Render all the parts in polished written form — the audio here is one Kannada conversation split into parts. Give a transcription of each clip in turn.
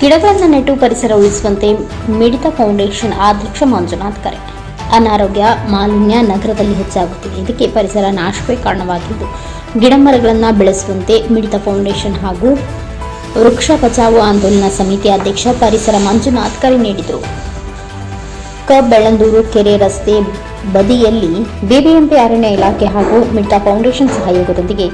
ಗಿಡಗಳನ್ನು ನೆಟ್ಟು ಪರಿಸರ ಉಳಿಸುವಂತೆ ಮಿಡಿತ ಫೌಂಡೇಶನ್ ಅಧ್ಯಕ್ಷ ಮಂಜುನಾಥ್ ಕರೆ. ಅನಾರೋಗ್ಯ ಮಾಲಿನ್ಯ ನಗರದಲ್ಲಿ ಹೆಚ್ಚಾಗುತ್ತಿದೆ. ಇದಕ್ಕೆ ಪರಿಸರ ನಾಶವೇ ಕಾರಣವಾಗಿದ್ದು, ಗಿಡಮರಗಳನ್ನು ಬೆಳೆಸುವಂತೆ ಮಿಡಿತ ಫೌಂಡೇಶನ್ ಹಾಗೂ ವೃಕ್ಷ ಬಚಾವೋ ಆಂದೋಲನ ಸಮಿತಿ ಅಧ್ಯಕ್ಷ ಪರಿಸರ ಮಂಜುನಾಥ್ ಕರೆ ನೀಡಿದರು. ಬೆಳ್ಳಂದೂರು ಕೆರೆ ರಸ್ತೆ ಬದಿಯಲ್ಲಿ ಬಿಬಿಎಂಪಿ ಅರಣ್ಯ ಇಲಾಖೆ ಹಾಗೂ ಮಿಡಿತ ಫೌಂಡೇಶನ್ ಸಹಯೋಗದೊಂದಿಗೆ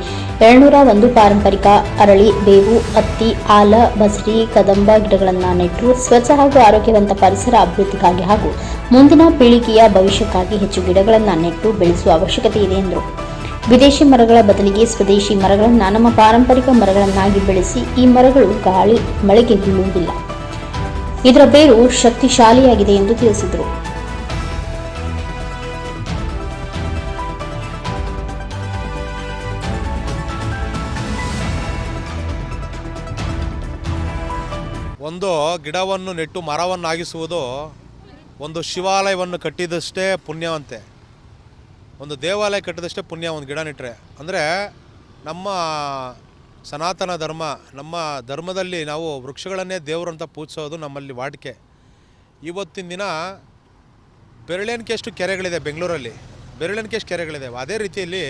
201 ಪಾರಂಪರಿಕ ಅರಳಿ, ಬೇವು, ಹತ್ತಿ, ಆಲ, ಬಸರಿ, ಕದಂಬ ಗಿಡಗಳನ್ನು ನೆಟ್ಟು ಸ್ವಚ್ಛ ಹಾಗೂ ಆರೋಗ್ಯವಂತ ಪರಿಸರ ಅಭಿವೃದ್ಧಿಗಾಗಿ ಹಾಗೂ ಮುಂದಿನ ಪೀಳಿಗೆಯ ಭವಿಷ್ಯಕ್ಕಾಗಿ ಹೆಚ್ಚು ಗಿಡಗಳನ್ನು ನೆಟ್ಟು ಬೆಳೆಸುವ ಅವಶ್ಯಕತೆ ಇದೆ ಎಂದರು. ವಿದೇಶಿ ಮರಗಳ ಬದಲಿಗೆ ಸ್ವದೇಶಿ ಮರಗಳನ್ನು ನಮ್ಮ ಪಾರಂಪರಿಕ ಮರಗಳನ್ನಾಗಿ ಬೆಳೆಸಿ ಈ ಮರಗಳು ಗಾಳಿ ಮಳೆಗೆ ಬೀಳುವುದಿಲ್ಲ. ಇದರ ಬೇರು ಶಕ್ತಿಶಾಲಿಯಾಗಿದೆ ಎಂದು ತಿಳಿಸಿದರು. ಒಂದು ಗಿಡವನ್ನು ನೆಟ್ಟು ಮರವನ್ನಾಗಿಸುವುದು ಒಂದು ಶಿವಾಲಯವನ್ನು ಕಟ್ಟಿದಷ್ಟೇ ಪುಣ್ಯವಂತೆ, ಒಂದು ದೇವಾಲಯ ಕಟ್ಟಿದಷ್ಟೇ ಪುಣ್ಯ ಒಂದು ಗಿಡ ನೆಟ್ಟರೆ. ಅಂದರೆ ನಮ್ಮ ಸನಾತನ ಧರ್ಮ, ನಮ್ಮ ಧರ್ಮದಲ್ಲಿ ನಾವು ವೃಕ್ಷಗಳನ್ನೇ ದೇವರು ಅಂತ ಪೂಜಿಸೋದು ನಮ್ಮಲ್ಲಿ ವಾಡಿಕೆ. ಇವತ್ತಿನ ದಿನ ಬೆರಳೆಣಿಕೆಯಷ್ಟು ಕೆರೆಗಳಿದೆ ಬೆಂಗಳೂರಲ್ಲಿ, ಬೆರಳೆಣಿಕೆಯಷ್ಟು ಕೆರೆಗಳಿದೆ. ಅದೇ ರೀತಿಯಲ್ಲಿ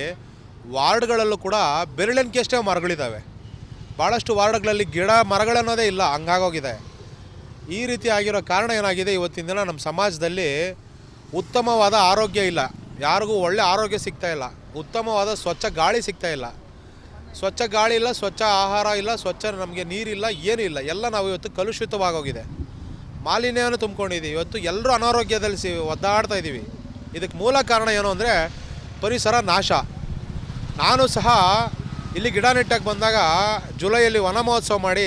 ವಾರ್ಡ್ಗಳಲ್ಲೂ ಕೂಡ ಬೆರಳೆಣಿಕೆಯಷ್ಟೇ ಮರಗಳಿದ್ದಾವೆ. ಭಾಳಷ್ಟು ವಾರ್ಡ್ಗಳಲ್ಲಿ ಗಿಡ ಮರಗಳನ್ನೋದೇ ಇಲ್ಲ, ಹಂಗಾಗೋಗಿದೆ. ಈ ರೀತಿ ಆಗಿರೋ ಕಾರಣ ಏನಾಗಿದೆ, ಇವತ್ತಿನ ದಿನ ನಮ್ಮ ಸಮಾಜದಲ್ಲಿ ಉತ್ತಮವಾದ ಆರೋಗ್ಯ ಇಲ್ಲ, ಯಾರಿಗೂ ಒಳ್ಳೆ ಆರೋಗ್ಯ ಸಿಗ್ತಾ ಇಲ್ಲ, ಉತ್ತಮವಾದ ಸ್ವಚ್ಛ ಗಾಳಿ ಸಿಗ್ತಾ ಇಲ್ಲ. ಸ್ವಚ್ಛ ಗಾಳಿ ಇಲ್ಲ, ಸ್ವಚ್ಛ ಆಹಾರ ಇಲ್ಲ, ಸ್ವಚ್ಛ ನಮಗೆ ನೀರಿಲ್ಲ, ಏನೂ ಇಲ್ಲ. ಎಲ್ಲ ನಾವು ಇವತ್ತು ಕಲುಷಿತವಾಗೋಗಿದೆ, ಮಾಲಿನ್ಯವನ್ನು ತುಂಬ್ಕೊಂಡಿದ್ದೀವಿ. ಇವತ್ತು ಎಲ್ಲರೂ ಅನಾರೋಗ್ಯದಲ್ಲಿ ಒದ್ದಾಡ್ತಾ ಇದ್ದೀವಿ. ಇದಕ್ಕೆ ಮೂಲ ಕಾರಣ ಏನು ಅಂದರೆ ಪರಿಸರ ನಾಶ. ನಾನು ಸಹ ಇಲ್ಲಿ ಗಿಡ ನೆಟ್ಟಕ್ಕೆ ಬಂದಾಗ ಜುಲೈಯಲ್ಲಿ ವನ ಮಹೋತ್ಸವ ಮಾಡಿ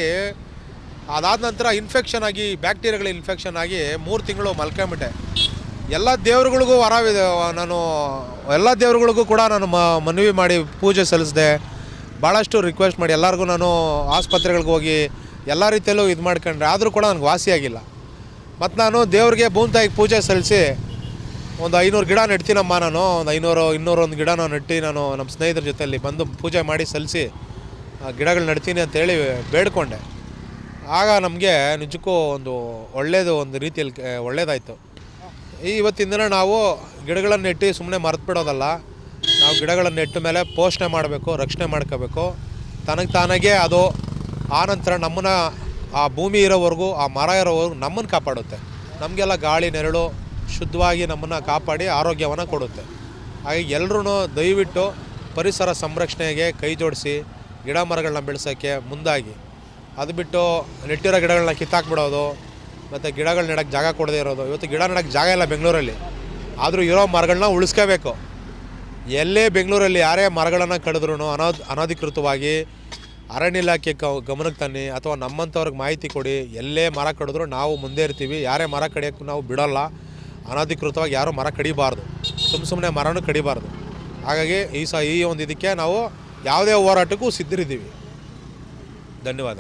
ಅದಾದ ನಂತರ ಇನ್ಫೆಕ್ಷನ್ ಆಗಿ, ಬ್ಯಾಕ್ಟೀರಿಯಾಗಳ ಇನ್ಫೆಕ್ಷನ್ ಆಗಿ 3 ತಿಂಗಳು ಮಲ್ಕೊಂಬಿಟ್ಟೆ. ಎಲ್ಲ ದೇವ್ರುಗಳಿಗೂ ಎಲ್ಲ ದೇವ್ರುಗಳಿಗೂ ಕೂಡ ನಾನು ಮನವಿ ಮಾಡಿ ಪೂಜೆ ಸಲ್ಲಿಸಿದೆ. ಭಾಳಷ್ಟು ರಿಕ್ವೆಸ್ಟ್ ಮಾಡಿ ಎಲ್ಲರಿಗೂ ನಾನು ಆಸ್ಪತ್ರೆಗಳಿಗೆ ಹೋಗಿ ಎಲ್ಲ ರೀತಿಯಲ್ಲೂ ಇದು ಮಾಡ್ಕೊಂಡ್ರೆ, ಆದರೂ ಕೂಡ ನನಗೆ ವಾಸಿಯಾಗಿಲ್ಲ. ಮತ್ತು ನಾನು ದೇವ್ರಿಗೆ ಭೂಮಿತಾಯಿಗೆ ಪೂಜೆ ಸಲ್ಲಿಸಿ ಒಂದು 500 ಗಿಡ ನೆಡ್ತೀನಮ್ಮ. ನಾನು ಒಂದು 201 ಗಿಡ ನೆಟ್ಟು ನಾನು ನಮ್ಮ ಸ್ನೇಹಿತರ ಜೊತೆಯಲ್ಲಿ ಬಂದು ಪೂಜೆ ಮಾಡಿ ಸಲ್ಲಿಸಿ ಗಿಡಗಳು ನೆಡ್ತೀನಿ ಅಂತೇಳಿ ಬೇಡ್ಕೊಂಡೆ. ಆಗ ನಮಗೆ ನಿಜಕ್ಕೂ ಒಂದು ಒಳ್ಳೆಯದು, ಒಂದು ರೀತಿಯಲ್ಲಿ ಒಳ್ಳೆಯದಾಯಿತು. ಇವತ್ತಿನ ದಿನ ನಾವು ಗಿಡಗಳನ್ನು ನೆಟ್ಟು ಸುಮ್ಮನೆ ಮರೆತು ಬಿಡೋದಲ್ಲ, ನಾವು ಗಿಡಗಳನ್ನು ನೆಟ್ಟ ಮೇಲೆ ಪೋಷಣೆ ಮಾಡಬೇಕು, ರಕ್ಷಣೆ ಮಾಡ್ಕೋಬೇಕು. ತಾನಾಗೆ ಅದು ಆನಂತರ ನಮ್ಮನ್ನು ಆ ಭೂಮಿ ಇರೋವರೆಗೂ, ಆ ಮರ ಇರೋವರೆಗೂ ನಮ್ಮನ್ನು ಕಾಪಾಡುತ್ತೆ. ನಮಗೆಲ್ಲ ಗಾಳಿ ನೆರಳು ಶುದ್ಧವಾಗಿ ನಮ್ಮನ್ನು ಕಾಪಾಡಿ ಆರೋಗ್ಯವನ್ನು ಕೊಡುತ್ತೆ. ಹಾಗೆ ಎಲ್ಲರೂ ದಯವಿಟ್ಟು ಪರಿಸರ ಸಂರಕ್ಷಣೆಗೆ ಕೈ ಜೋಡಿಸಿ ಗಿಡ ಮರಗಳನ್ನ ಬೆಳೆಸೋಕ್ಕೆ ಮುಂದಾಗಿ. ಅದು ಬಿಟ್ಟು ನೆಟ್ಟಿರೋ ಗಿಡಗಳನ್ನ ಕಿತ್ತಾಕ್ಬಿಡೋದು ಮತ್ತು ಗಿಡಗಳು ನೆಡೋಕ್ಕೆ ಜಾಗ ಕೊಡದೇ ಇರೋದು. ಇವತ್ತು ಗಿಡ ನೆಡೋಕ್ಕೆ ಜಾಗ ಇಲ್ಲ ಬೆಂಗಳೂರಲ್ಲಿ, ಆದರೂ ಇರೋ ಮರಗಳನ್ನ ಉಳಿಸ್ಕೋಬೇಕು. ಎಲ್ಲೇ ಬೆಂಗಳೂರಲ್ಲಿ ಯಾರೇ ಮರಗಳನ್ನು ಕಡಿದ್ರೂ ಅನಧಿಕೃತವಾಗಿ ಅರಣ್ಯ ಇಲಾಖೆ ಗಮನಕ್ಕೆ ತನ್ನಿ, ಅಥವಾ ನಮ್ಮಂಥವ್ರಿಗೆ ಮಾಹಿತಿ ಕೊಡಿ. ಎಲ್ಲೇ ಮರ ಕಡಿದ್ರೂ ನಾವು ಮುಂದೆ ಇರ್ತೀವಿ. ಯಾರೇ ಮರ ಕಡಿಯೋಕ್ಕೂ ನಾವು ಬಿಡೋಲ್ಲ. ಅನಧಿಕೃತವಾಗಿ ಯಾರೂ ಮರ ಕಡಿಬಾರ್ದು, ಸುಮ್ಮನೆ ಮರನೂ ಕಡಿಬಾರ್ದು. ಹಾಗಾಗಿ ಈ ಒಂದು ಇದಕ್ಕೆ ನಾವು ಯಾವುದೇ ಹೋರಾಟಕ್ಕೂ ಸಿದ್ಧರಿದ್ದೀವಿ. ಧನ್ಯವಾದಗಳು.